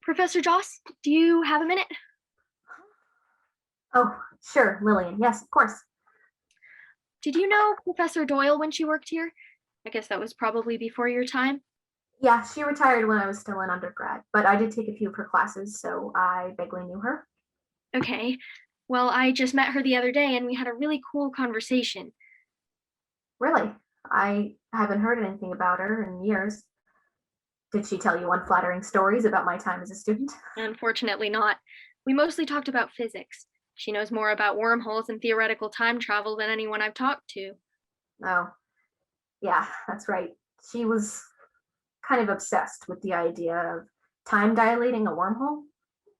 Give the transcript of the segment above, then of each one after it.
Professor Joss, do you have a minute? Oh, sure, Lillian. Yes, of course. Did you know Professor Doyle when she worked here? I guess that was probably before your time. Yeah, she retired when I was still in undergrad, but I did take a few of her classes, so I vaguely knew her. Okay. Well, I just met her the other day and we had a really cool conversation. Really? I haven't heard anything about her in years. Did she tell you unflattering stories about my time as a student? Unfortunately, not. We mostly talked about physics. She knows more about wormholes and theoretical time travel than anyone I've talked to. Oh, yeah, that's right. She was kind of obsessed with the idea of time dilating a wormhole.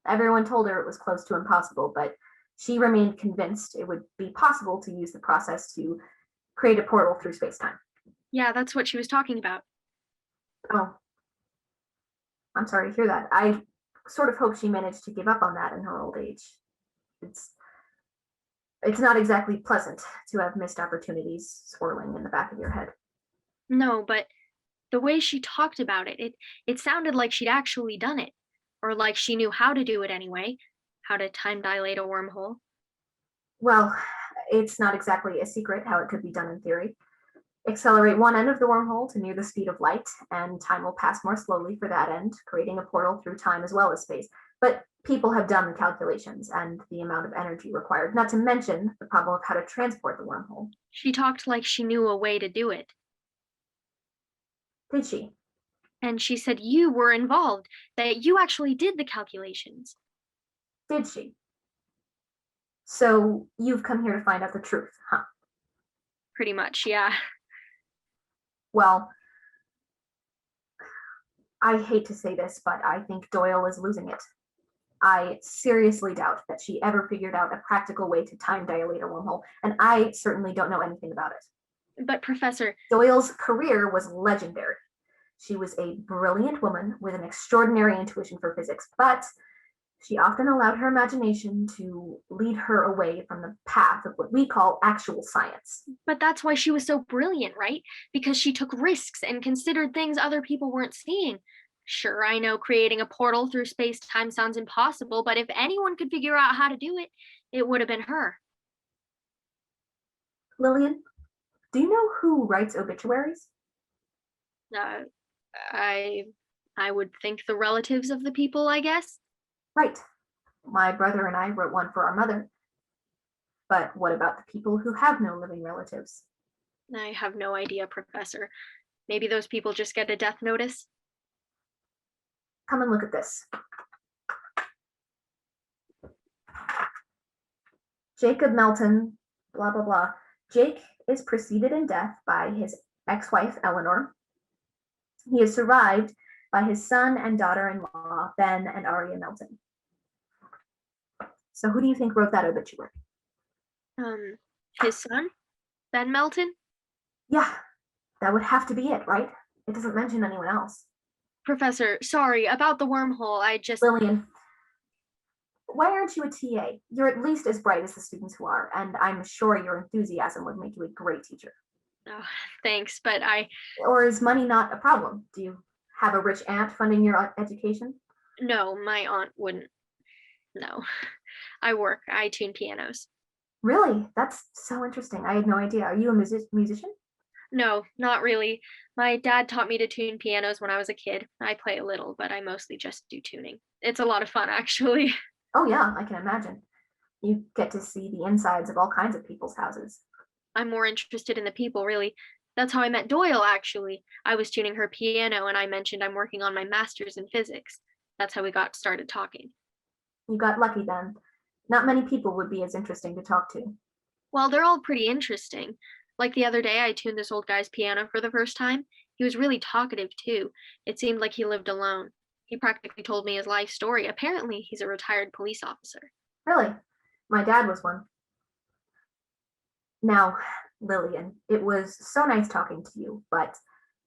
Everyone told her it was close to impossible, but she remained convinced it would be possible to use the process to create a portal through space time. Yeah, that's what she was talking about. Oh, I'm sorry to hear that. I sort of hope she managed to give up on that in her old age. It's it's not exactly pleasant to have missed opportunities swirling in the back of your head. No, but the way she talked about it sounded like she'd actually done it. Or like she knew how to do it anyway. How to time dilate a wormhole. Well, it's not exactly a secret how it could be done in theory. Accelerate one end of the wormhole to near the speed of light, and time will pass more slowly for that end, creating a portal through time as well as space. But people have done the calculations and the amount of energy required, not to mention the problem of how to transport the wormhole. She talked like she knew a way to do it. Did she? And she said you were involved, that you actually did the calculations. Did she? So you've come here to find out the truth, huh? Pretty much, yeah. Well, I hate to say this, but I think Doyle is losing it. I seriously doubt that she ever figured out a practical way to time dilate a wormhole, and I certainly don't know anything about it. But, Professor, Doyle's career was legendary. She was a brilliant woman with an extraordinary intuition for physics, but she often allowed her imagination to lead her away from the path of what we call actual science. but that's why she was so brilliant, right? Because she took risks and considered things other people weren't seeing. Sure, I know creating a portal through space time sounds impossible, but if anyone could figure out how to do it, it would have been her. Lillian, do you know who writes obituaries? Uh, I I would think the relatives of the people, I guess. Right. My brother and I wrote one for our mother. But what about the people who have no living relatives? I have no idea, Professor. Maybe those people just get a death notice? Come and look at this. Jacob Melton, blah, blah, blah. Jake is preceded in death by his ex wife, Eleanor. He is survived by his son and daughter in law, Ben and Aria Melton. So, who do you think wrote that obituary? Um, his son, Ben Melton? Yeah, that would have to be it, right? It doesn't mention anyone else. Professor, sorry, about the wormhole, I just. Lillian, why aren't you a TA? You're at least as bright as the students who are, and I'm sure your enthusiasm would make you a great teacher. Oh, thanks, but I. Or is money not a problem? Do you have a rich aunt funding your education? No, my aunt wouldn't. No. I work, I tune pianos. Really? That's so interesting. I had no idea. Are you a musician? No, not really. My dad taught me to tune pianos when I was a kid. I play a little, but I mostly just do tuning. It's a lot of fun, actually. Oh, yeah, I can imagine. You get to see the insides of all kinds of people's houses. I'm more interested in the people, really. That's how I met Doyle, actually. I was tuning her piano and I mentioned I'm working on my master's in physics. That's how we got started talking. You got lucky then. Not many people would be as interesting to talk to. Well, they're all pretty interesting. Like the other day, I tuned this old guy's piano for the first time. He was really talkative, too. It seemed like he lived alone. He practically told me his life story. Apparently, he's a retired police officer. Really? My dad was one. Now, Lillian, it was so nice talking to you, but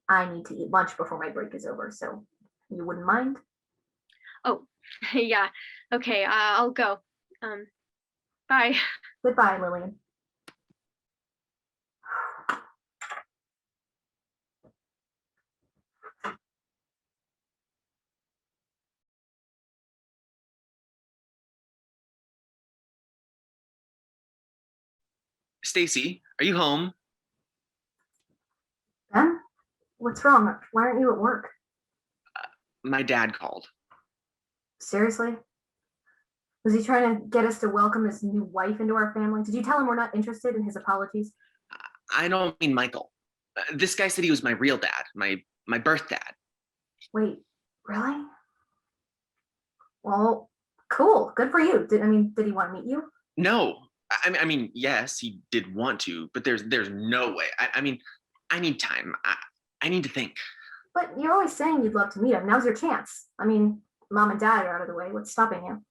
I need to eat lunch before my break is over, so you wouldn't mind? Oh, yeah. Okay, I'll go. Um, bye. Goodbye, Lillian. Stacy, are you home? Ben, what's wrong? Why aren't you at work? My dad called. Seriously? Was he trying to get us to welcome his new wife into our family? Did you tell him we're not interested in his apologies? I don't mean Michael. This guy said he was my real dad, my birth dad. Wait, really? Well, cool. Good for you. Did he want to meet you? No, I mean, yes, he did want to, but there's no way. I mean, I need time. I need to think. But you're always saying you'd love to meet him. Now's your chance. Mom and dad are out of the way. What's stopping you?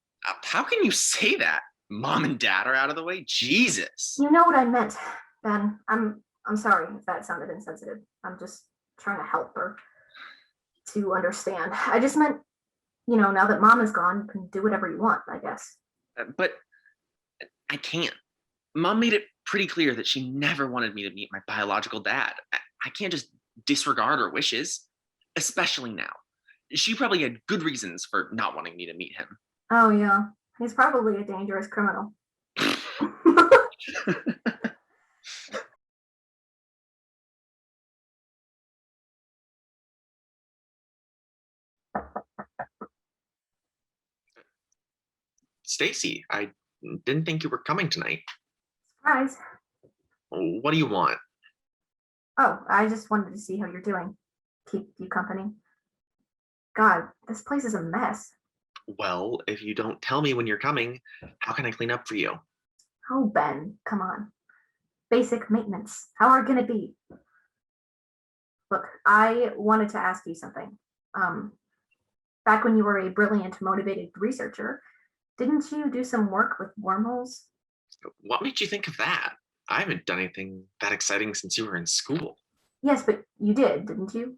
How can you say that? Mom and dad are out of the way. Jesus. You know what I meant, Ben. I'm sorry if that sounded insensitive. I'm just trying to help or to understand. I just meant, now that mom is gone, you can do whatever you want, I guess. But I can't. Mom made it pretty clear that she never wanted me to meet my biological dad. I can't just disregard her wishes, especially now. She probably had good reasons for not wanting me to meet him. Oh, yeah. He's probably a dangerous criminal. Stacy, I didn't think you were coming tonight. Surprise. What do you want? Oh, I just wanted to see how you're doing. Keep you company. God, this place is a mess. Well, if you don't tell me when you're coming, how can I clean up for you? Oh, Ben, come on. Basic maintenance. How are it going to be? Look, I wanted to ask you something. Um, Back when you were a brilliant, motivated researcher, didn't you do some work with wormholes? What made you think of that? I haven't done anything that exciting since you were in school. Yes, but you did, didn't you?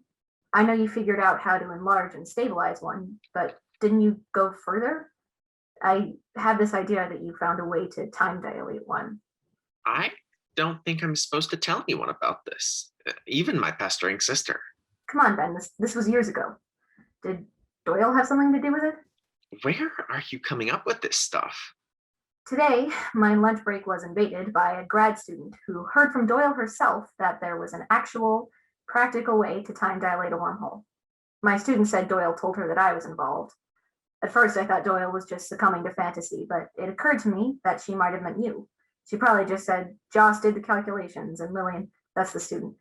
I know you figured out how to enlarge and stabilize one, but didn't you go further? I had this idea that you found a way to time dilate one. I don't think I'm supposed to tell anyone about this, even my pestering sister. Come on, Ben, this was years ago. Did Doyle have something to do with it? Where are you coming up with this stuff? Today, my lunch break was invaded by a grad student who heard from Doyle herself that there was an actual, practical way to time dilate a wormhole. My student said Doyle told her that I was involved. At first, I thought Doyle was just succumbing to fantasy, but it occurred to me that she might have meant you. She probably just said, Joss did the calculations, and Lillian, that's the student.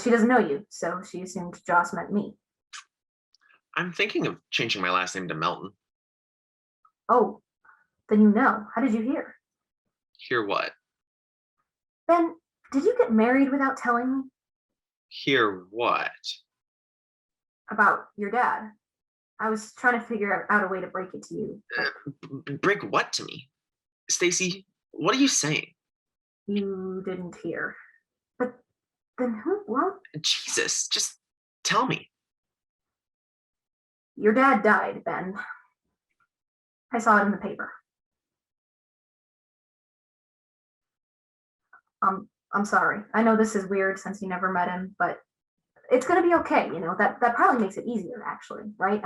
She doesn't know you, so she assumed Joss meant me. I'm thinking of changing my last name to Melton. Oh, then you know. How did you hear? Hear what? Ben, did you get married without telling me? Hear what? About your dad. I was trying to figure out a way to break it to you. Break what to me? Stacy, what are you saying? You didn't hear. But then who? What? Jesus, just tell me. Your dad died, Ben. I saw it in the paper. I'm sorry. I know this is weird since you never met him, but it's gonna be okay. That probably makes it easier, actually, right?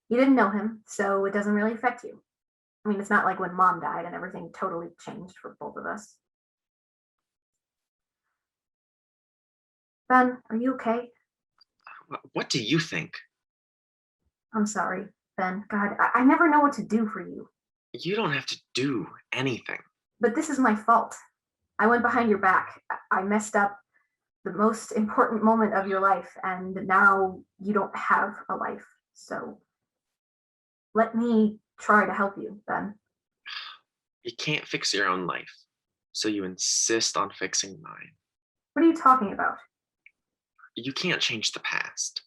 You didn't know him, so it doesn't really affect you. It's not like when mom died and everything totally changed for both of us. Ben, are you okay? What do you think? I'm sorry, Ben. God, I never know what to do for you. You don't have to do anything. But this is my fault. I went behind your back. I messed up the most important moment of your life, and now you don't have a life. So let me try to help you, Ben. You can't fix your own life, so you insist on fixing mine. What are you talking about? You can't change the past.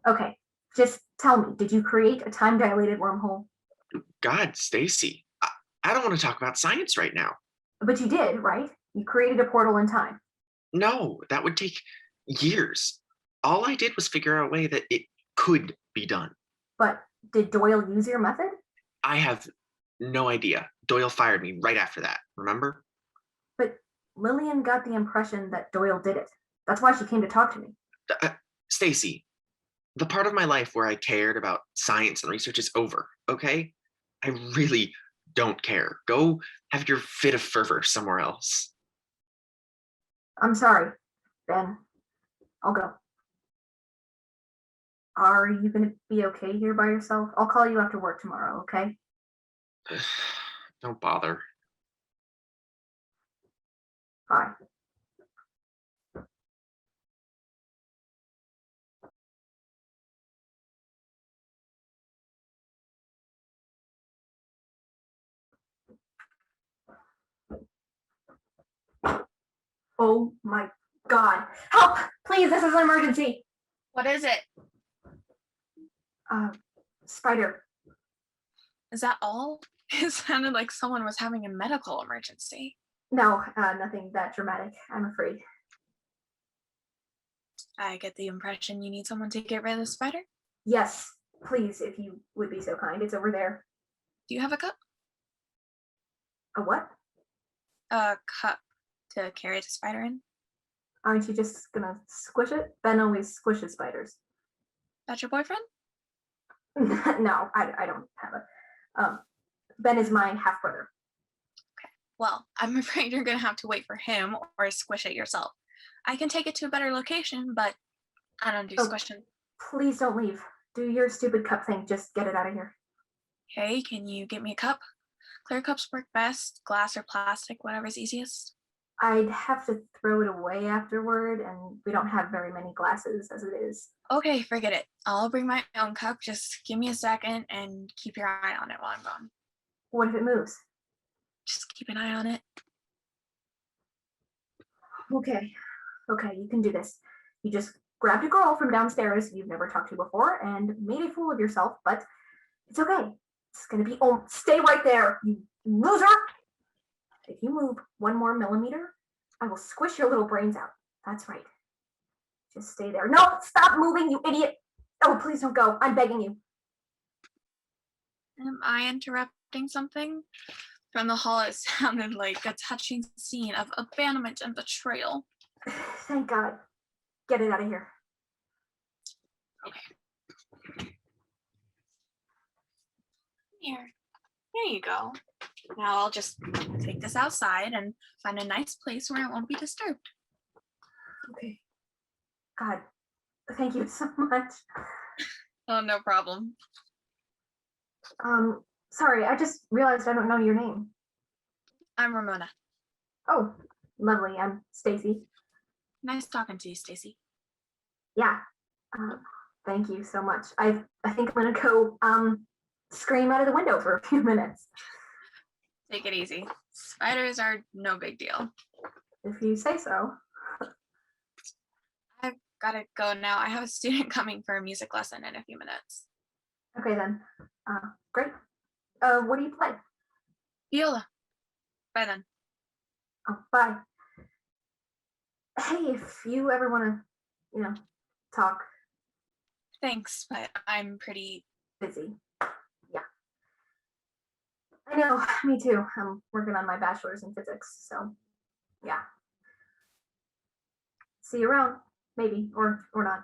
Okay, just tell me, did you create a time dilated wormhole? God, Stacy, I don't want to talk about science right now. But you did, right? You created a portal in time. No, that would take years. All I did was figure out a way that it could be done. But did Doyle use your method? I have no idea. Doyle fired me right after that, remember? But Lillian got the impression that Doyle did it. That's why she came to talk to me. Stacy, the part of my life where I cared about science and research is over, okay? I really don't care. Go have your fit of fervor somewhere else. I'm sorry, Ben. I'll go. Are you going to be okay here by yourself? I'll call you after work tomorrow, okay? Don't bother. Bye. Oh my God. Help! Please, this is an emergency. What is it? Spider. Is that all? It sounded like someone was having a medical emergency. No, nothing that dramatic, I'm afraid. I get the impression you need someone to get rid of the spider. Yes, please, if you would be so kind. It's over there. Do you have a cup? A what? A cup to carry the spider in? Aren't you just gonna squish it? Ben always squishes spiders. That's your boyfriend? No, I don't have a. Ben is my half brother. Well, I'm afraid you're gonna have to wait for him or squish it yourself. I can take it to a better location, but I don't do squishing. Please don't leave. Do your stupid cup thing. Just get it out of here. Hey, can you get me a cup? Clear cups work best, glass or plastic, whatever's easiest. I'd have to throw it away afterward, and we don't have very many glasses as it is. Okay, forget it. I'll bring my own cup. Just give me a second and keep your eye on it while I'm gone. What if it moves? Just keep an eye on it. Okay, you can do this. You just grabbed a girl from downstairs you've never talked to before and made a fool of yourself, but it's okay. It's gonna be, oh, stay right there, you loser! If you move 1 more millimeter, I will squish your little brains out. That's right. Just stay there. No, stop moving, you idiot! Oh, please don't go. I'm begging you. Am I interrupting something? From the hall, it sounded like a touching scene of abandonment and betrayal. Thank God. Get it out of here. Here you go. Now I'll just take this outside and find a nice place where it won't be disturbed. Okay. God, thank you so much. Oh, no problem. Sorry, I just realized I don't know your name. I'm Ramona. Oh, lovely. I'm Stacy. Nice talking to you, Stacy. Yeah. Thank you so much. I think I'm gonna go scream out of the window for a few minutes. Take it easy. Spiders are no big deal. If you say so. I've gotta go now. I have a student coming for a music lesson in a few minutes. Okay then. Great. What do you play? Viola. Bye then. Oh, bye. Hey, if you ever want to, talk. Thanks, but I'm pretty Busy. Yeah. I know, me too. I'm working on my bachelor's in physics, so yeah. See you around, maybe, or not.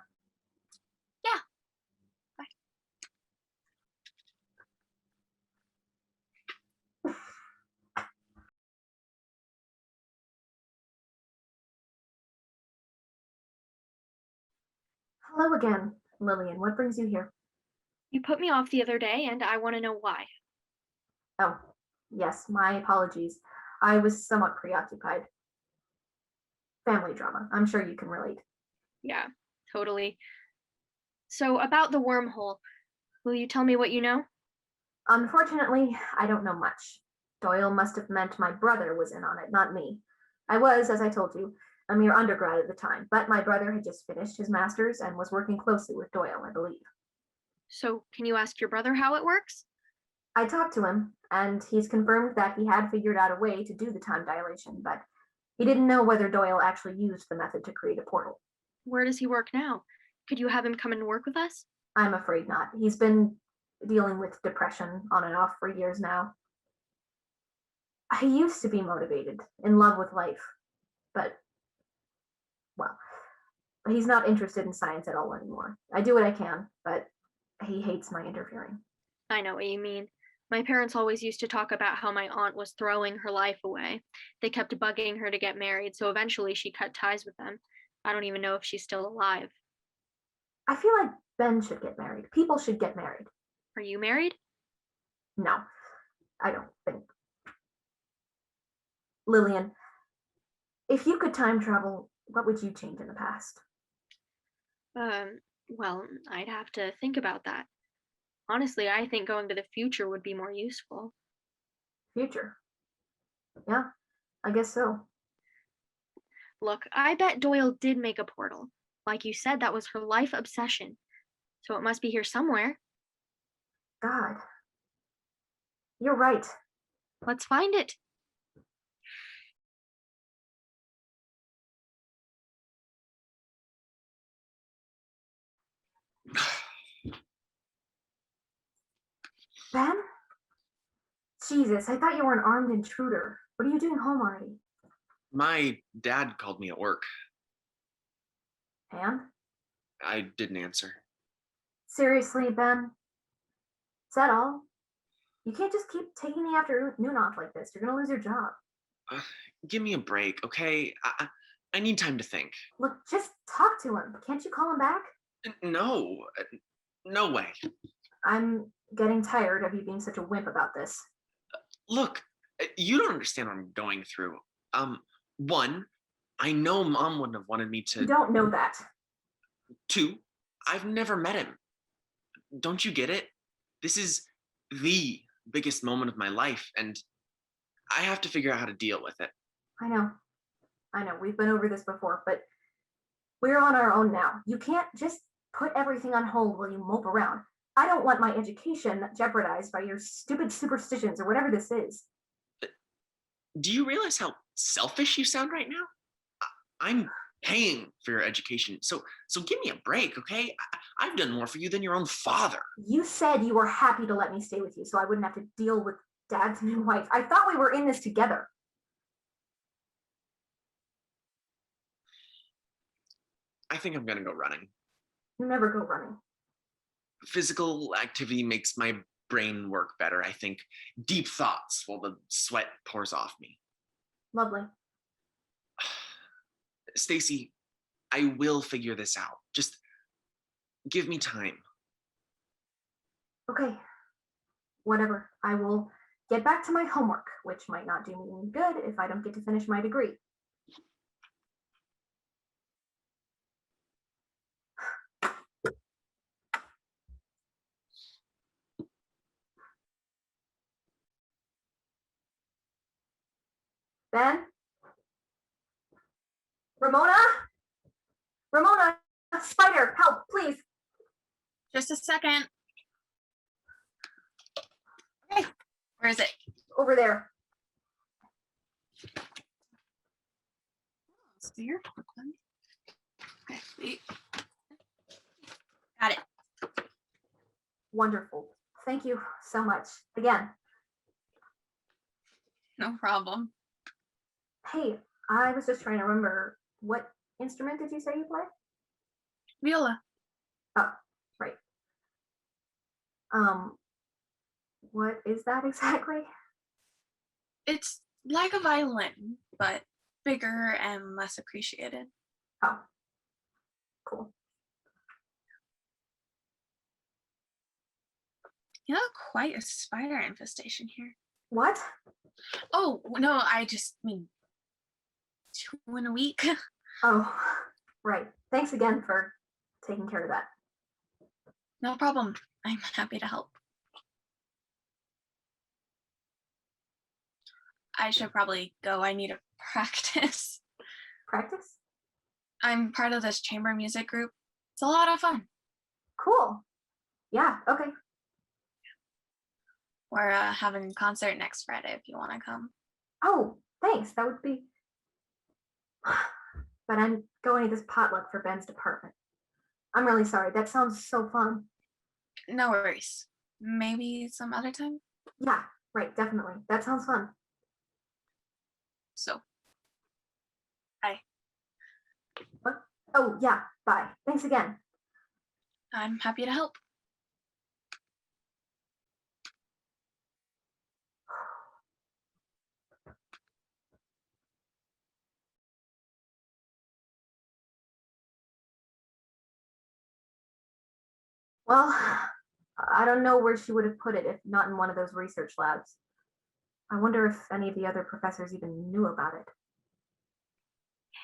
Yeah. Bye. Hello again, Lillian. What brings you here? You put me off the other day, and I want to know why. Oh, yes, my apologies. I was somewhat preoccupied. Family drama. I'm sure you can relate. Yeah, totally. So, about the wormhole, will you tell me what you know? Unfortunately, I don't know much. Doyle must have meant my brother was in on it, not me. I was, as I told you, a mere undergrad at the time, but my brother had just finished his master's and was working closely with Doyle, I believe. So, can you ask your brother how it works? I talked to him, and he's confirmed that he had figured out a way to do the time dilation, but he didn't know whether Doyle actually used the method to create a portal. Where does he work now? Could you have him come and work with us? I'm afraid not. He's been dealing with depression on and off for years now. I used to be motivated, in love with life, but, well, he's not interested in science at all anymore. I do what I can, but he hates my interfering. I know what you mean. My parents always used to talk about how my aunt was throwing her life away. They kept bugging her to get married, so eventually she cut ties with them. I don't even know if she's still alive. I feel like Ben should get married. People should get married. Are you married? No, I don't think. Lillian, if you could time travel, what would you change in the past? Well, I'd have to think about that. Honestly, I think going to the future would be more useful. Future. Yeah, I guess so. Look, I bet Doyle did make a portal. Like you said, that was her life obsession. So it must be here somewhere. God, you're right. Let's find it. Ben? Jesus, I thought you were an armed intruder. What are you doing home already? My dad called me at work. And? I didn't answer. Seriously, Ben? Is that all? You can't just keep taking the afternoon off like this. You're gonna lose your job. Uh, Give me a break, okay? I need time to think. Look, just talk to him. Can't you call him back? No, no way. I'm getting tired of you being such a wimp about this. Look, you don't understand what I'm going through. One, I know mom wouldn't have wanted me You to. don't know that. Two, I've never met him. Don't you get it? This is the biggest moment of my life, and I have to figure out how to deal with it. I know. I know. We've been over this before, but we're on our own now. You can't just put everything on hold while you mope around. I don't want my education jeopardized by your stupid superstitions or whatever this is. Do you realize how selfish you sound right now? I'm paying for your education, so give me a break, okay? I've done more for you than your own father. You said you were happy to let me stay with you so I wouldn't have to deal with Dad's new wife. I thought we were in this together. I think I'm gonna go running. You never go running. Physical activity makes my brain work better. I think deep thoughts while the sweat pours off me. Lovely. Stacy, I will figure this out. Just give me time. Okay. Whatever. I will get back to my homework, which might not do me any good if I don't get to finish my degree. Ben? Ramona? Ramona! Spider, help, please. Just a second. Okay, where is it? Over there. So you're one. Okay, wait. Got it. Wonderful. Thank you so much. Again. No problem. Hey, I was just trying to remember, what instrument did you say you play? Viola. Oh, right. What is that exactly? It's like a violin, but bigger and less appreciated. Oh, cool. You know, quite a spider infestation here. What? Oh, no, I just mean 2 in a week. Oh, right. Thanks again for taking care of that. No problem. I'm happy to help. I should probably go. I need to practice. Practice? I'm part of this chamber music group. It's a lot of fun. Cool. Yeah, okay. We're having a concert next Friday if you want to come. Oh, thanks. That would be. But I'm going to this potluck for Ben's department. I'm really sorry. That sounds so fun. No worries. Maybe some other time. Yeah, right. Definitely. That sounds fun. So, bye. What? Oh, yeah. Bye. Thanks again. I'm happy to help. Well, I don't know where she would have put it if not in one of those research labs. I wonder if any of the other professors even knew about it.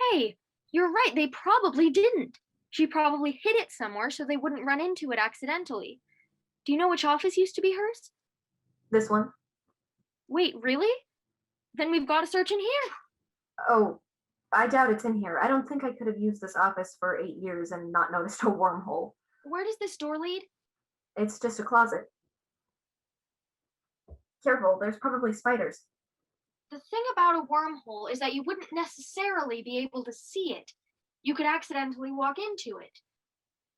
Hey, you're right, they probably didn't. She probably hid it somewhere so they wouldn't run into it accidentally. Do you know which office used to be hers? This one? Wait, really? Then we've got to search in here. Oh, I doubt it's in here. I don't think I could have used this office for 8 years and not noticed a wormhole. Where does this door lead? It's just a closet. Careful, there's probably spiders. The thing about a wormhole is that you wouldn't necessarily be able to see it. You could accidentally walk into it.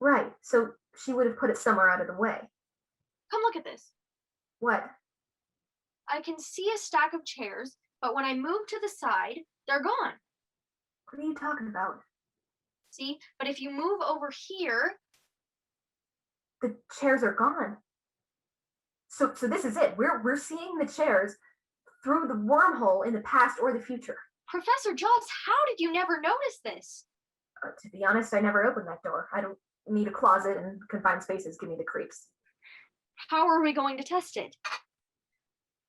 Right, so she would have put it somewhere out of the way. Come look at this. What? I can see a stack of chairs, but when I move to the side, they're gone. What are you talking about? See? But if you move over here, The chairs are gone. So this is it. We're seeing the chairs through the wormhole in the past or the future. Professor Jaws, how did you never notice this? To be honest, I never opened that door. I don't need a closet, and confined spaces give me the creeps. How are we going to test it?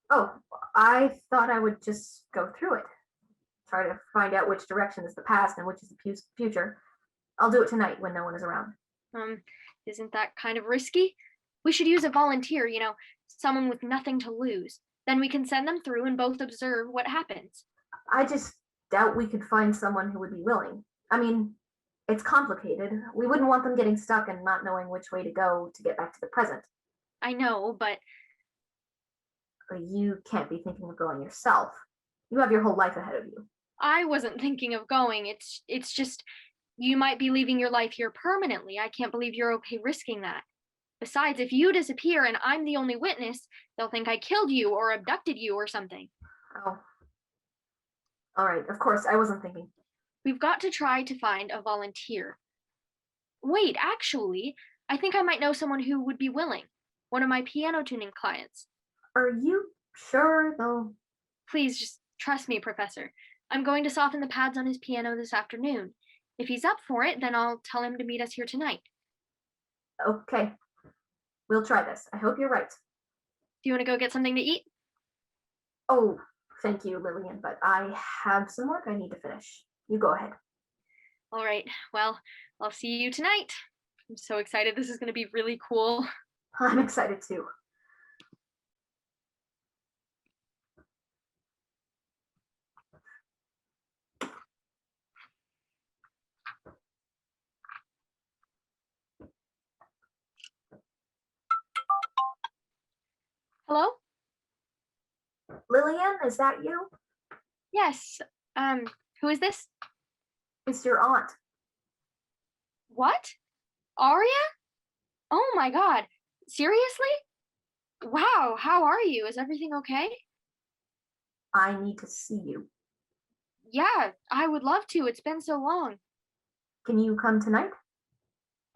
Oh, I thought I would just go through it. Try to find out which direction is the past and which is the future. I'll do it tonight when no one is around. Isn't that kind of risky? We should use a volunteer, someone with nothing to lose. Then we can send them through and both observe what happens. I just doubt we could find someone who would be willing. I mean, it's complicated. We wouldn't want them getting stuck and not knowing which way to go to get back to the present. I know, but You can't be thinking of going yourself. You have your whole life ahead of you. I wasn't thinking of going. It's just you might be leaving your life here permanently. I can't believe you're okay risking that. Besides, if you disappear and I'm the only witness, they'll think I killed you or abducted you or something. Oh. All right, of course, I wasn't thinking. We've got to try to find a volunteer. Wait, actually, I think I might know someone who would be willing. One of my piano tuning clients. Are you sure, though? Please just trust me, Professor. I'm going to soften the pads on his piano this afternoon. If he's up for it, then I'll tell him to meet us here tonight. Okay. We'll try this. I hope you're right. Do you want to go get something to eat? Oh, thank you, Lillian, but I have some work I need to finish. You go ahead. All right. Well, I'll see you tonight. I'm so excited. This is going to be really cool. I'm excited too. Hello? Lillian, is that you? Yes. Who is this? It's your aunt. What? Aria? Oh my god. Seriously? Wow, how are you? Is everything okay? I need to see you. Yeah, I would love to. It's been so long. Can you come tonight?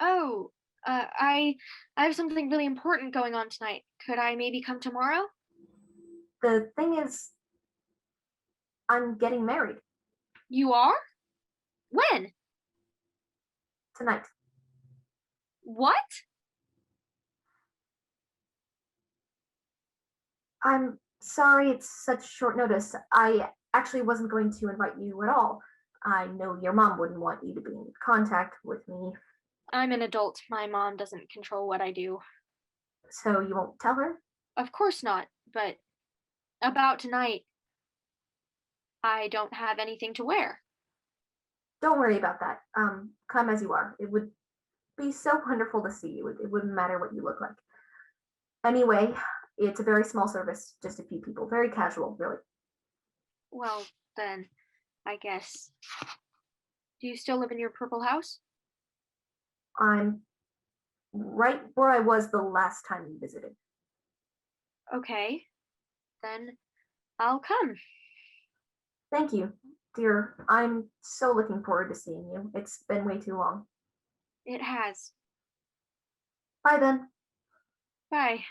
Oh, I have something really important going on tonight. Could I maybe come tomorrow? The thing is, I'm getting married You are? When? tonight. What? I'm sorry it's such short notice. I actually wasn't going to invite you at all. I know your mom wouldn't want you to be in contact with me, I'm an adult. My mom doesn't control what I do. so you won't tell her? Of course not, but about tonight, I don't have anything to wear. Don't worry about that. Come as you are. It would be so wonderful to see you. It wouldn't matter what you look like. Anyway, it's a very small service, just a few people. Very casual, really. Well, then, I guess. Do you still live in your purple house? I'm right where I was the last time you visited. Okay, then I'll come. Thank you, dear. I'm so looking forward to seeing you. It's been way too long. It has. Bye then. Bye.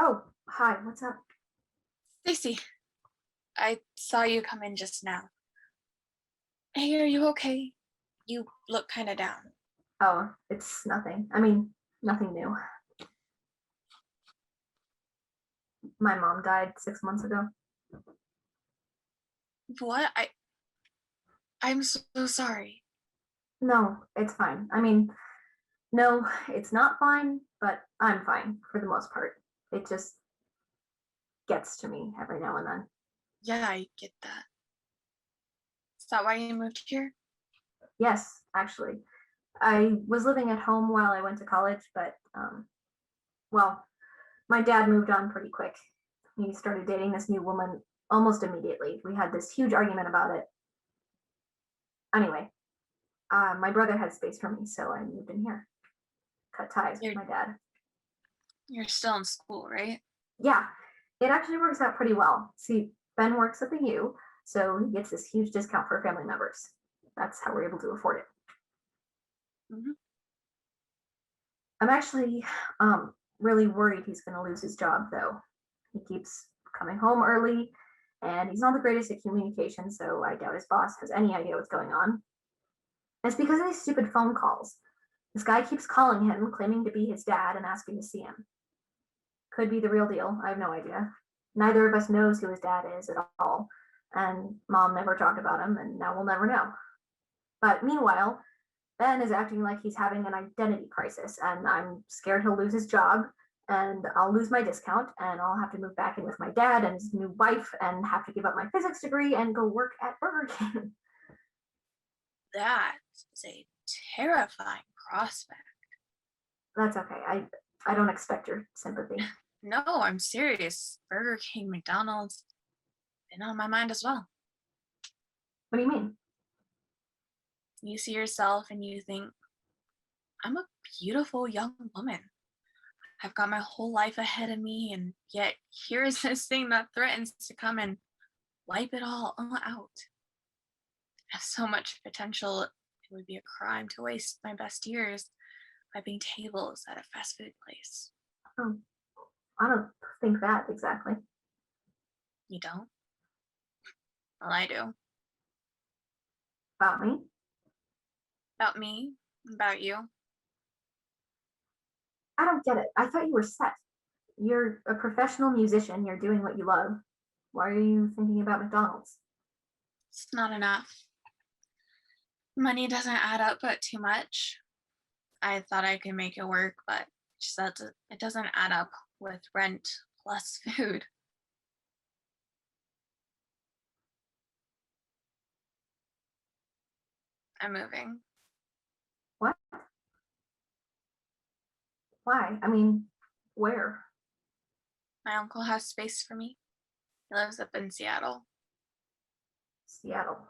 Oh, hi, what's up? Stacy, I saw you come in just now. Hey, are you okay? You look kind of down. Oh, it's nothing. I mean, nothing new. My mom died 6 months ago. What? I'm so sorry. No, it's fine. I mean, no, it's not fine, but I'm fine for the most part. It just gets to me every now and then. Yeah, I get that. Is that why you moved here? Yes, actually. I was living at home while I went to college, but, well, my dad moved on pretty quick. He started dating this new woman almost immediately. We had this huge argument about it. Anyway, my brother had space for me, so I moved in here. Cut ties with You're my dad. you're still in school, right? Yeah, it actually works out pretty well. See, Ben works at the U, so he gets this huge discount for family members. That's how we're able to afford it. Hmm. I'm actually really worried he's going to lose his job, though. He keeps coming home early, and he's not the greatest at communication, so I doubt his boss has any idea what's going on. And it's because of these stupid phone calls. This guy keeps calling him, claiming to be his dad, and asking to see him. Could be the real deal. I have no idea. Neither of us knows who his dad is at all, and mom never talked about him, and now we'll never know. But meanwhile, Ben is acting like he's having an identity crisis, and I'm scared he'll lose his job, and I'll lose my discount, and I'll have to move back in with my dad and his new wife, and have to give up my physics degree and go work at Burger King. That is a terrifying prospect. That's okay. I don't expect your sympathy. No, I'm serious. Burger King, McDonald's, been on my mind as well. What do you mean? You see yourself and you think, I'm a beautiful young woman. I've got my whole life ahead of me, and yet here is this thing that threatens to come and wipe it all out. It has so much potential, it would be a crime to waste my best years wiping tables at a fast food place. Oh, I don't think that exactly. You don't? Well, I do. About me? About me, about you. I don't get it. I thought you were set. You're a professional musician. You're doing what you love. Why are you thinking about McDonald's? It's not enough. Money doesn't add up but too much. I thought I could make it work, but it doesn't add up with rent plus food. I'm moving. What? Why? I mean, where? My uncle has space for me. He lives up in Seattle. Seattle.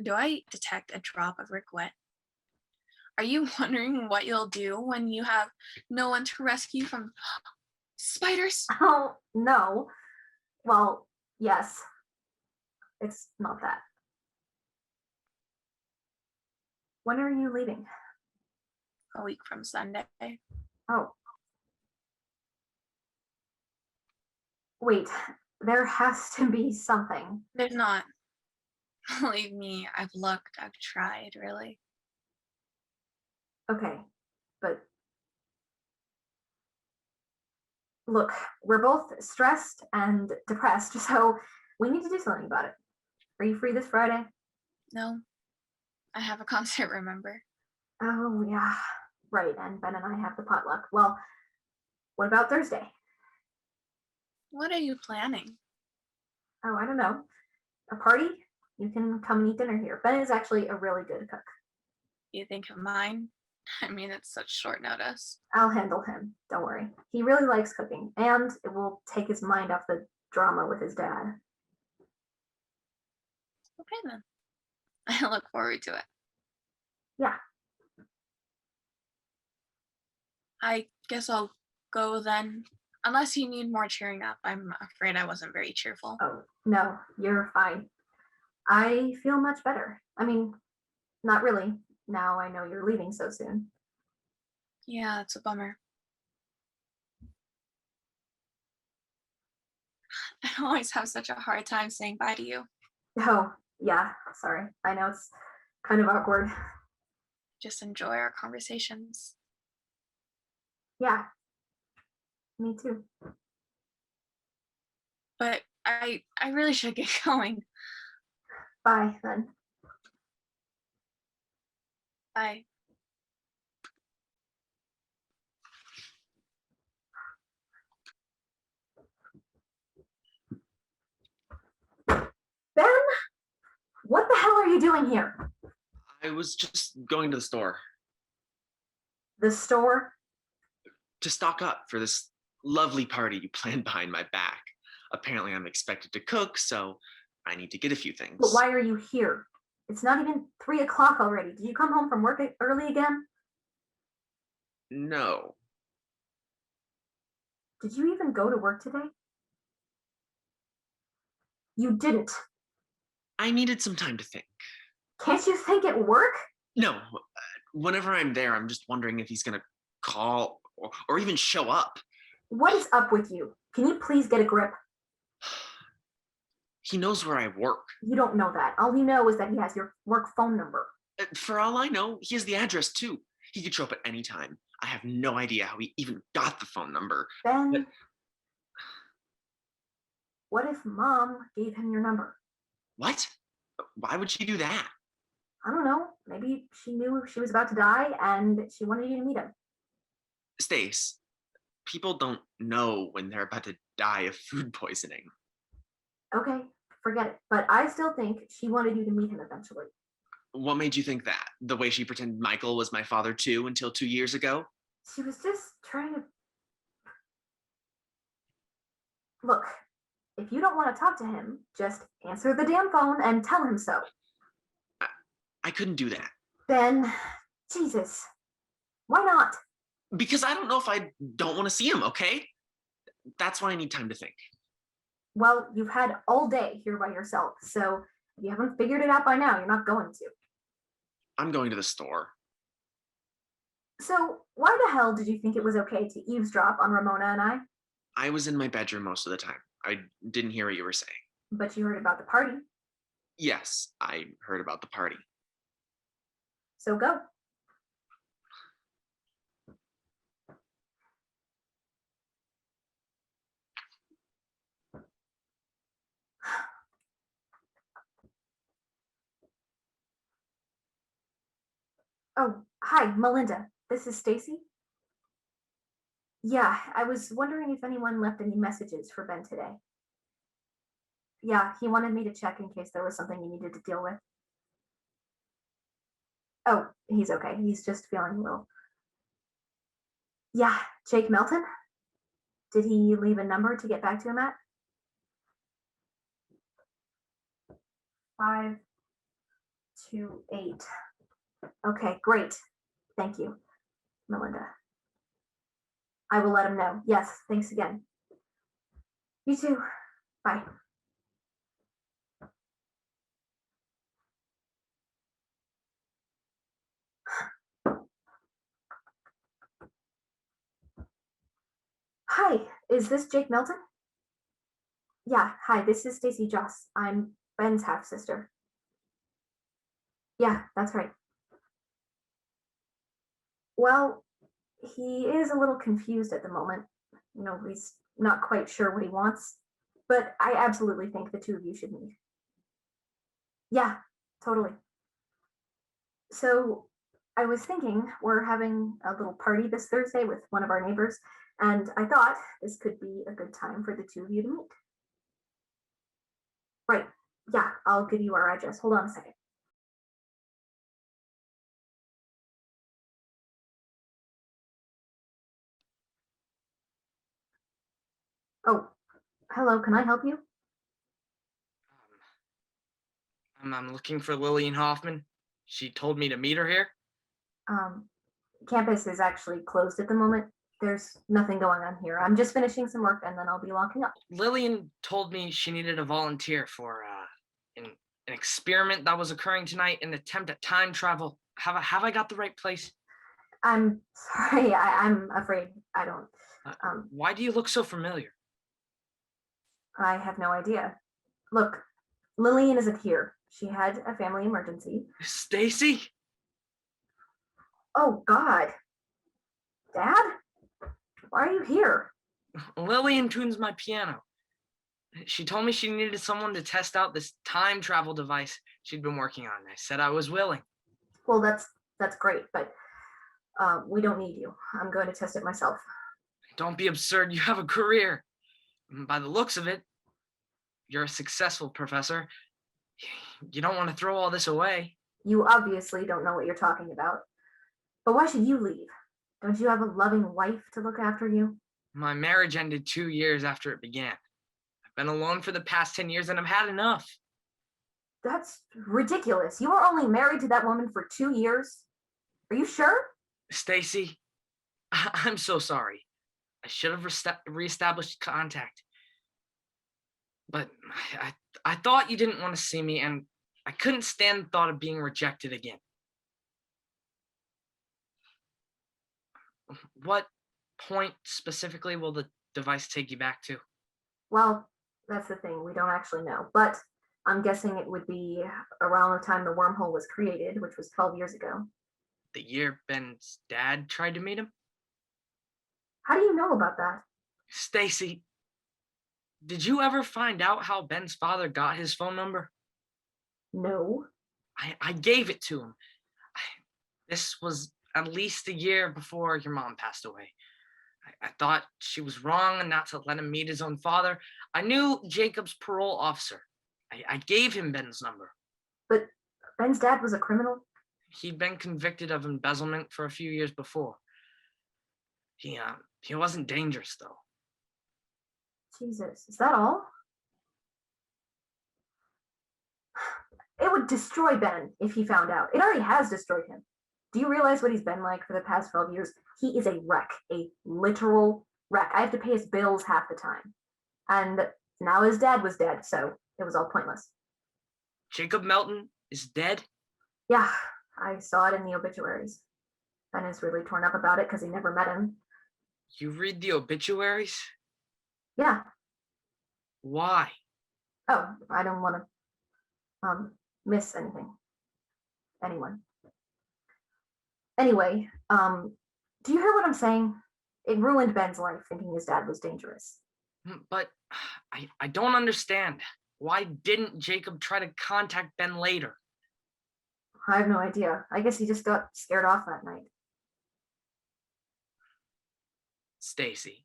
Do I detect a drop of regret? Are you wondering what you'll do when you have no one to rescue from spiders? Oh, no. Well, yes. It's not that. When are you leaving? A week from Sunday. Oh, wait. There has to be something. There's not. Believe me, I've looked, I've tried, really. Okay, but look, we're both stressed and depressed, so we need to do something about it. Are you free this Friday? No, I have a concert, remember? Oh, yeah. Right, and Ben and I have the potluck. Well, what about Thursday? What are you planning? Oh, I don't know. A party? You can come and eat dinner here. Ben is actually a really good cook. You think of mine? I mean, it's such short notice. I'll handle him. Don't worry. He really likes cooking, and it will take his mind off the drama with his dad. Okay, then. I look forward to it. Yeah. I guess I'll go then. Unless you need more cheering up. I'm afraid I wasn't very cheerful. Oh, no, you're fine. I feel much better. I mean, not really. Now I know you're leaving so soon. Yeah, it's a bummer. I always have such a hard time saying bye to you. Oh, yeah, sorry. I know it's kind of awkward. Just enjoy our conversations. Yeah, me too. But I really should get going. Bye then. Bye. Ben, what the hell are you doing here? I was just going to the store The store? to stock up for this lovely party you planned behind my back. Apparently, I'm expected to cook, so I need to get a few things. But why are you here? It's not even 3 o'clock already. Did you come home from work early again? No. Did you even go to work today? You didn't. I needed some time to think. Can't you think at work? No, whenever I'm there, I'm just wondering if he's gonna call or even show up. What is up with you? Can you please get a grip? He knows where I work. You don't know that. All you know is that he has your work phone number. For all I know, he has the address too. He could show up at any time. I have no idea how he even got the phone number. Ben, But- what if Mom gave him your number? What? Why would she do that? I don't know. Maybe she knew she was about to die and she wanted you to meet him. Stace, people don't know when they're about to die of food poisoning. Okay, forget it. But I still think she wanted you to meet him eventually. What made you think that? The way she pretended Michael was my father too until 2 years ago? She was just trying to. Look, if you don't want to talk to him, just answer the damn phone and tell him so. I couldn't do that. Ben, Jesus. Why not? Because I don't know if I don't want to see him, okay? That's why I need time to think. Well, you've had all day here by yourself, so if you haven't figured it out by now, you're not going to. I'm going to the store. So, why the hell did you think it was okay to eavesdrop on Ramona and I? I was in my bedroom most of the time. I didn't hear what you were saying. But you heard about the party, Yes, I heard about the party. so go. Oh, hi, Melinda. This is Stacy. Yeah, I was wondering if anyone left any messages for Ben today. Yeah, he wanted me to check in case there was something he needed to deal with. Oh, he's okay. He's just feeling a little. Yeah, Jake Melton? Did he leave a number to get back to him at? 528. Okay, great. Thank you, Melinda. I will let him know. Yes, thanks again. You too. Bye. Hi, is this Jake Melton? Yeah, hi, this is Stacy Joss. I'm Ben's half sister. Yeah, that's right. Well, he is a little confused at the moment. He's not quite sure what he wants, but I absolutely think the two of you should meet. Yeah, totally. So I was thinking we're having a little party this Thursday with one of our neighbors, and I thought this could be a good time for the two of you to meet. Right. Yeah, I'll give you our address. Hold on a second. Oh, hello. Can I help you? I'm looking for Lillian Hoffman. She told me to meet her here. Um, Campus is actually closed at the moment. There's nothing going on here. I'm just finishing some work and then I'll be locking up. Lillian told me she needed a volunteer for an experiment that was occurring tonight, an attempt at time travel. Have I got the right place? I'm sorry. I'm afraid I don't. Why do you look so familiar? I have no idea. Look, Lillian isn't here. She had a family emergency. Stacy? Oh, God. Dad? Why are you here? Lillian tunes my piano. She told me she needed someone to test out this time travel device she'd been working on. I said I was willing. Well, that's great, but we don't need you. I'm going to test it myself. Don't be absurd. You have a career. By the looks of it, you're a successful professor. You don't want to throw all this away. You obviously don't know what you're talking about. But why should you leave? Don't you have a loving wife to look after you? My marriage ended 2 years after it began. I've been alone for the past 10 years and I've had enough. That's ridiculous. You were only married to that woman for 2 years? Are you sure? Stacy, I'm so sorry. I should have reestablished contact. But I thought you didn't want to see me, and I couldn't stand the thought of being rejected again. What point specifically will the device take you back to? Well, that's the thing. We don't actually know. But I'm guessing it would be around the time the wormhole was created, which was 12 years ago. The year Ben's dad tried to meet him? How do you know about that? Stacy, did you ever find out how Ben's father got his phone number? No. I gave it to him. This was at least a year before your mom passed away. I thought she was wrong and not to let him meet his own father. I knew Jacob's parole officer. I gave him Ben's number. But Ben's dad was a criminal? He'd been convicted of embezzlement for a few years before. He wasn't dangerous, though. Jesus, is that all? It would destroy Ben if he found out. It already has destroyed him. Do you realize what he's been like for the past 12 years? He is a wreck, a literal wreck. I have to pay his bills half the time. And now his dad was dead, so it was all pointless. Jacob Melton is dead? Yeah, I saw it in the obituaries. Ben is really torn up about it because he never met him. You read the obituaries? Yeah. Why? Oh, I don't want to miss anyone. Anyway, do you hear what I'm saying? It ruined Ben's life thinking his dad was dangerous. But I don't understand. Why didn't Jacob try to contact Ben later? I have no idea. I guess he just got scared off that night. Stacy,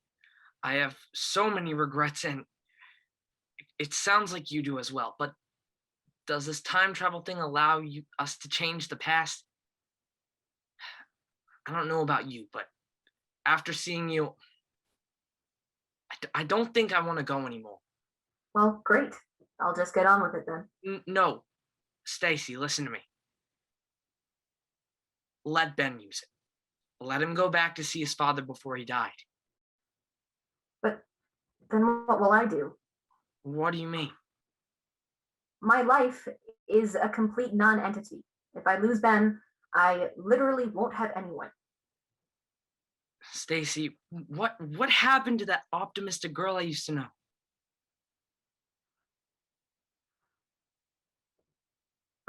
I have so many regrets, and it sounds like you do as well, but does this time travel thing allow us to change the past? I don't know about you, but after seeing you, I don't think I want to go anymore. Well, great. I'll just get on with it then. No, Stacy, listen to me. Let Ben use it. Let him go back to see his father before he died. But then what will I do? What do you mean? My life is a complete non-entity. If I lose Ben, I literally won't have anyone. Stacy, what happened to that optimistic girl I used to know?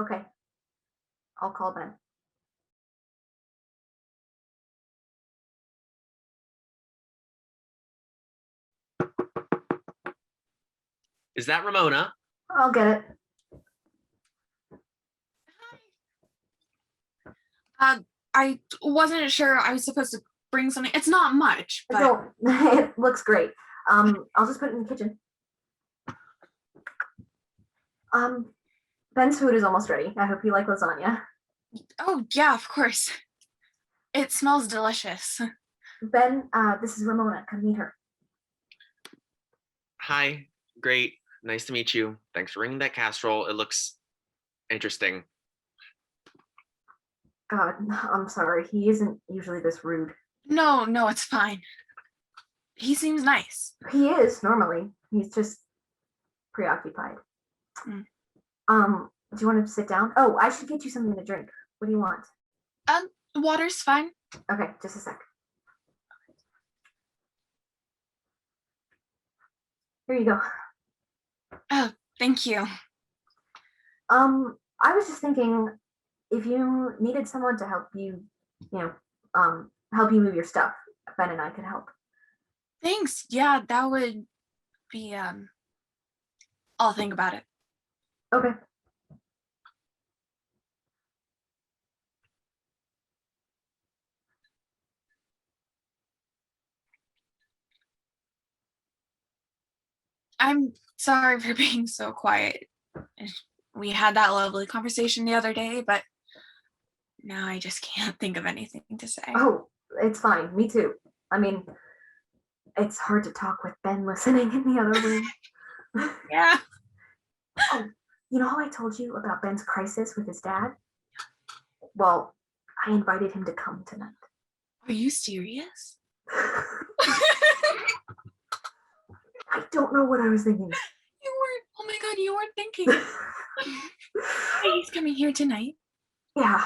Okay. I'll call Ben. Is that Ramona? I'll get it. I wasn't sure I was supposed to bring something. It's not much, but So, it looks great. I'll just put it in the kitchen. Ben's food is almost ready. I hope you like lasagna. oh yeah, of course. It smells delicious. Ben, this is Ramona. Come meet her. Hi, great. Nice to meet you. Thanks for ringing that casserole. It looks interesting. God, I'm sorry. He isn't usually this rude. No, it's fine. He seems nice. He is normally. He's just preoccupied. Mm. Do you want to sit down? Oh, I should get you something to drink. What do you want? Water's fine. Okay, just a sec. Here you go. Oh, thank you. I was just thinking if you needed someone to help you, help you move your stuff, Ben and I could help. Thanks. Yeah, that would be, I'll think about it. Okay. I'm sorry for being so quiet. We had that lovely conversation the other day, but now I just can't think of anything to say. Oh, it's fine. Me too. I mean, it's hard to talk with Ben listening in the other room. Yeah. Oh, you know how I told you about Ben's crisis with his dad? Well, I invited him to come tonight. Are you serious? I don't know what I was thinking. You weren't, oh my God, you weren't thinking. Hey, he's coming here tonight. Yeah.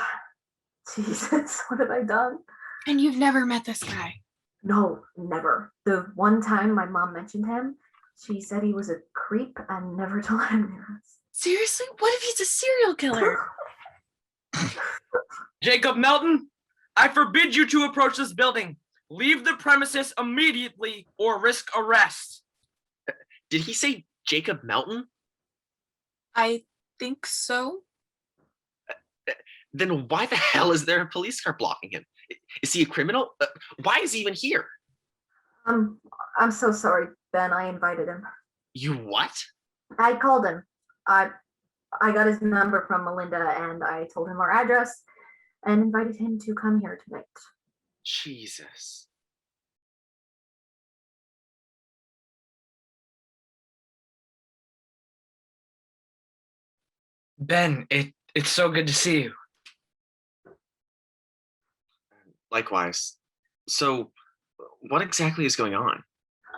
Jesus, what have I done? And you've never met this guy. No, never. The one time my mom mentioned him, she said he was a creep and never to let him near us. Seriously? What if he's a serial killer? Jacob Melton, I forbid you to approach this building. Leave the premises immediately or risk arrest. Did he say Jacob Melton? I think so. Then why the hell is there a police car blocking him? Is he a criminal? Why is he even here? I'm so sorry, Ben. I invited him. You what? I called him. I got his number from Melinda and I told him our address and invited him to come here tonight. Jesus. Ben, it's so good to see you. Likewise. So, what exactly is going on?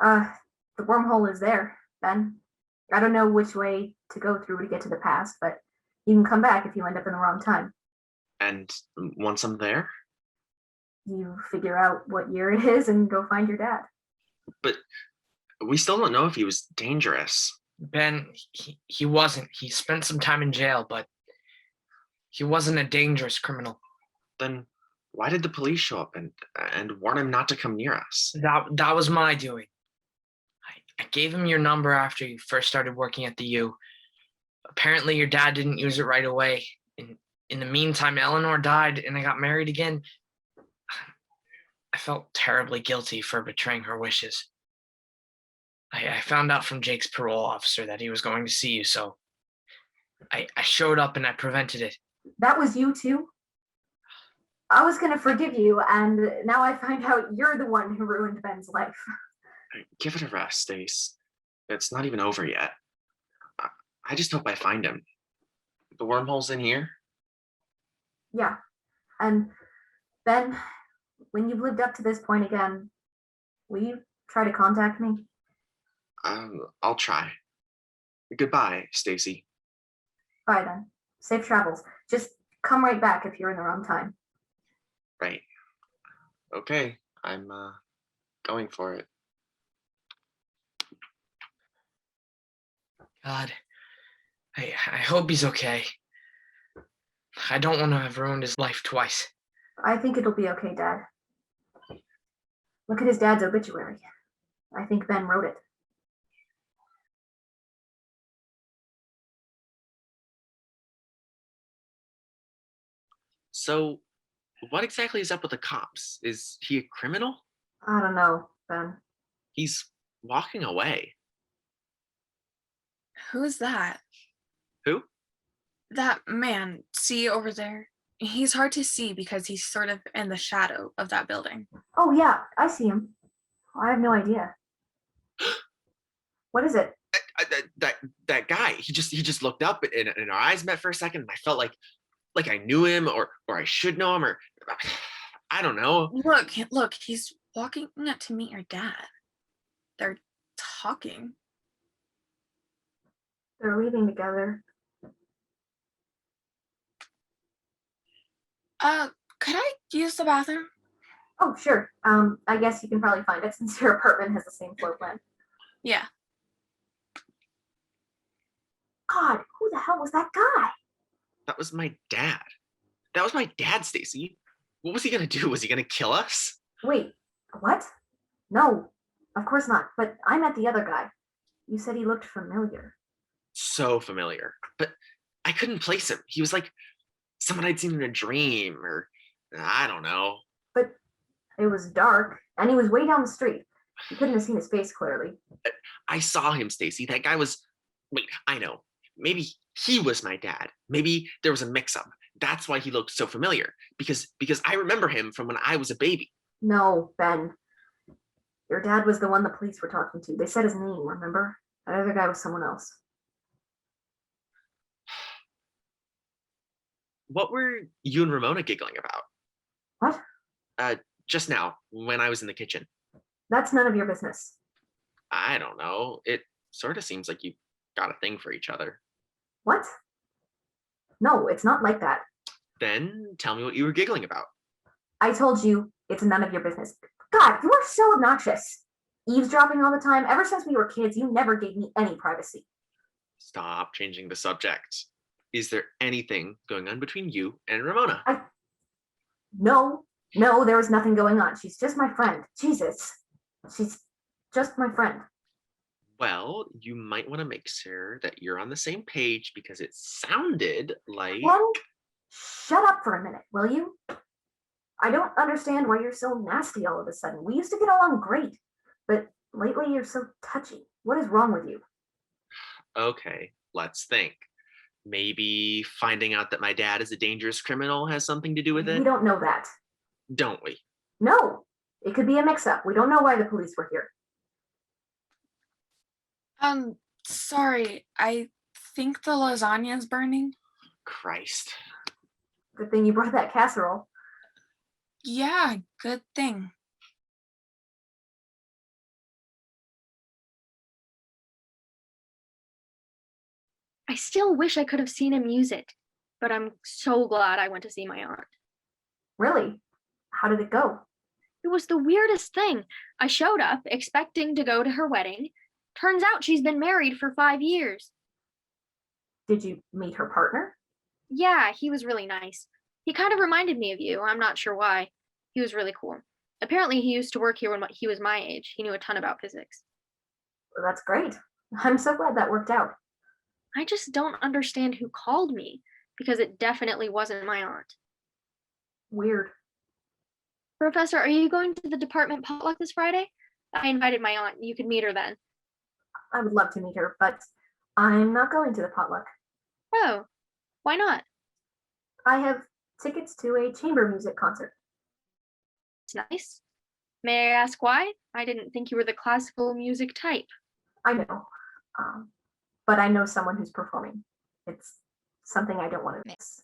The wormhole is there, Ben. I don't know which way to go through to get to the past, but you can come back if you end up in the wrong time. And once I'm there? You figure out what year it is and go find your dad. But we still don't know if he was dangerous. Ben, he wasn't. He spent some time in jail, but he wasn't a dangerous criminal. Then why did the police show up and warn him not to come near us? That was my doing. I gave him your number after you first started working at the U. Apparently your dad didn't use it right away. In the meantime, Eleanor died and I got married again. I felt terribly guilty for betraying her wishes. I found out from Jake's parole officer that he was going to see you, so I showed up and I prevented it. That was you too? I was going to forgive you, and now I find out you're the one who ruined Ben's life. Give it a rest, Stace. It's not even over yet. I just hope I find him. The wormhole's in here? Yeah. And Ben, when you've lived up to this point again, will you try to contact me? I'll try. Goodbye, Stacy. Bye then. Safe travels. Just come right back if you're in the wrong time. Right. Okay, I'm going for it. God, I hope he's okay. I don't want to have ruined his life twice. I think it'll be okay, Dad. Look at his dad's obituary. I think Ben wrote it. So, what exactly is up with the cops? Is he a criminal? I don't know, Ben. He's walking away. Who's that? Who? That man, see over there? He's hard to see because he's sort of in the shadow of that building. Oh yeah, I see him. I have no idea. What is it? That guy. He just looked up and our eyes met for a second, and I felt like I knew him or I should know him, or I don't know. Look, he's walking up to meet your dad. They're talking. They're leaving together. Could I use the bathroom? Oh, sure. I guess you can probably find it since your apartment has the same floor plan. Yeah. God, who the hell was that guy? That was my dad. That was my dad, Stacy. What was he gonna do? Was he gonna kill us? Wait, what? No, of course not. But I met the other guy. You said he looked familiar. So familiar. But I couldn't place him. He was like someone I'd seen in a dream, or I don't know. But it was dark, and he was way down the street. You couldn't have seen his face clearly. I saw him, Stacy. That guy was. Wait, I know. Maybe he was my dad. Maybe there was a mix-up. That's why he looked so familiar. Because I remember him from when I was a baby. No, Ben. Your dad was the one the police were talking to. They said his name, remember? That other guy was someone else. What were you and Ramona giggling about? What? Just now, when I was in the kitchen. That's none of your business. I don't know. It sort of seems like you got a thing for each other. What? No, it's not like that. Then tell me what you were giggling about. I told you it's none of your business. God, you are so obnoxious. Eavesdropping all the time. Ever since we were kids, you never gave me any privacy. Stop changing the subject. Is there anything going on between you and Ramona? No, there was nothing going on. She's just my friend. Jesus. She's just my friend. Well, you might want to make sure that you're on the same page because it sounded like. Ben, shut up for a minute, will you? I don't understand why you're so nasty all of a sudden. We used to get along great, but lately you're so touchy. What is wrong with you? Okay, let's think. Maybe finding out that my dad is a dangerous criminal has something to do with it? We don't know that. Don't we? No, it could be a mix-up. We don't know why the police were here. Sorry, I think the lasagna's burning. Christ. Good thing you brought that casserole. Yeah, good thing. I still wish I could have seen him use it, but I'm so glad I went to see my aunt. Really? How did it go? It was the weirdest thing. I showed up expecting to go to her wedding. Turns out she's been married for 5 years. Did you meet her partner? Yeah, he was really nice. He kind of reminded me of you. I'm not sure why. He was really cool. Apparently, he used to work here when he was my age. He knew a ton about physics. Well, that's great. I'm so glad that worked out. I just don't understand who called me, because it definitely wasn't my aunt. Weird. Professor, are you going to the department potluck this Friday? I invited my aunt. You could meet her then. I would love to meet her, but I'm not going to the potluck. Oh, why not? I have tickets to a chamber music concert. It's nice. May I ask why? I didn't think you were the classical music type. I know, but I know someone who's performing. It's something I don't want to miss.